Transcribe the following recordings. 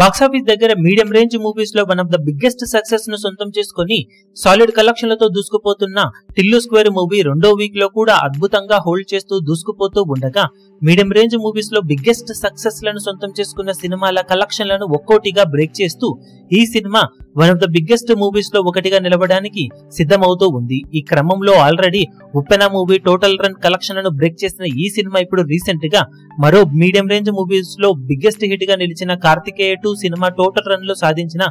Box office దగ్గర medium range movies లో one of the biggest success ను సొంతం చేసుకుని సాలిడ్ కలెక్షన్లతో దూసుకుపోతున్న టిల్లు స్క్వేర్ మూవీ రెండో వీక్ లో కూడా అద్భుతంగా హోల్డ్ చేస్తూ దూసుకుపోతూ ఉండగా, మీడియం రేంజ్ మూవీస్ లో బిగ్గెస్ట్ సక్సెస్ లను సొంతం చేసుకున్న సినిమాల కలెక్షన్లను ఒక్కోటిగా బ్రేక్ చేస్తూ ఈ cinema one of the biggest movies లో ఒకటిగా నిలవడానికి సిద్ధమవుతూ ఉంది. ఈ క్రమంలో ఆల్రెడీ ఉప్పెన మూవీ టోటల్ రన్ కలెక్షన్లను బ్రేక్ చేసిన ఈ సినిమా ఇప్పుడు రీసెంట్ గా మరో మీడియం రేంజ్ మూవీస్ లో బిగ్గెస్ట్ హిట్ గా నిలిచిన కార్తికేయ 2 సినిమా టోటల్ రన్ లో సాధించిన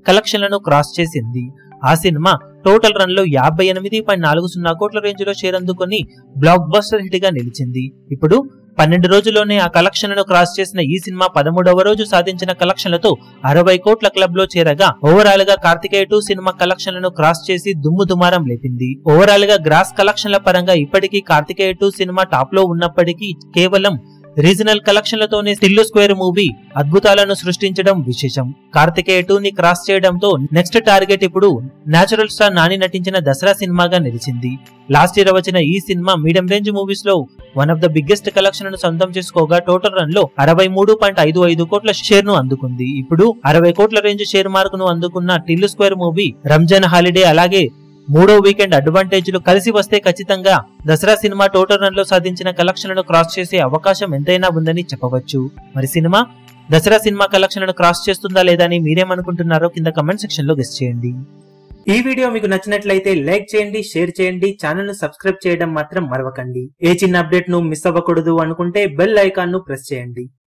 కలెక్షన్లను క్రాస్ చేసింది. ఆ సినిమా టోటల్ రన్ లో 58.40 కోట్ల రేంజ్ లో షేర్ అందుకుని బ్లాక్ బస్టర్ హిట్ గా నిలిచింది. ఇప్పుడు 12 రోజుల్లోనే ఆ కలెక్షన్లను క్రాస్ చేసిన ఈ సినిమా 13వ రోజు సాధించిన కలెక్షన్లతో 60 కోట్ల క్లబ్ లో చేరగా, ఓవరాల్ గా కార్తికేయ 2 సినిమా కలెక్షన్లను క్రాస్ చేసి దుమ్ము దుమారం లేపింది. ఓవరాల్ గా గ్రాస్ కలెక్షన్ల పరంగా ఇప్పటికీ కార్తికేయ 2 సినిమా టాప్ లో ఉన్నప్పటికీ కేవలం రీజనల్ కలెక్షన్లతోనే టిల్లు స్క్వేర్ మూవీ అద్భుతాలను సృష్టించడం విశేషం. కార్తికేయ 2 ని క్రాస్ చేయడంతో నెక్స్ట్ టార్గెట్ ఇప్పుడు నేచురల్ స్టార్ నాని నటించిన దసరా సినిమాగా నిలిచింది. లాస్ట్ ఇయర్ వచ్చిన ఈ సినిమా మీడియం రేంజ్ మూవీస్ లో one of the biggest collection ను సొంతం చేసుకోగా టోటల్ రన్ లో 63.55 కోట్ల షేర్ ను అందుకుంది. ఇప్పుడు 60 కోట్ల రేంజ్ షేర్ మార్క్ ను అందుకున్న Tillu square movie Ramzan holiday అలాగే మూడో వీకెండ్ అడ్వాంటేజ్లు కలిసి వస్తే ఖచ్చితంగా దసరా సినిమా టోటల్ రన్ లో సాధించిన కలెక్షన్లను క్రాస్ చేసే అవకాశం ఎంతైనా ఉందని చెప్పవచ్చు. మరి సినిమా దసరా సినిమా కలెక్షన్లను క్రాస్ చేస్తుందా లేదా అని మీరేమనుకుంటున్నారో కింద కమెంట్ సెక్షన్ లో గెస్ చేయండి. ఈ వీడియో మీకు నచ్చినట్లయితే లైక్ చేయండి, షేర్ చేయండి, ఛానల్ ను సబ్స్క్రైబ్ చేయడం మాత్రం మరవకండి. ఏ చిన్న అప్డేట్ ను మిస్ అవ్వకూడదు అనుకుంటే బెల్ ఐకాన్ ను ప్రెస్ చేయండి.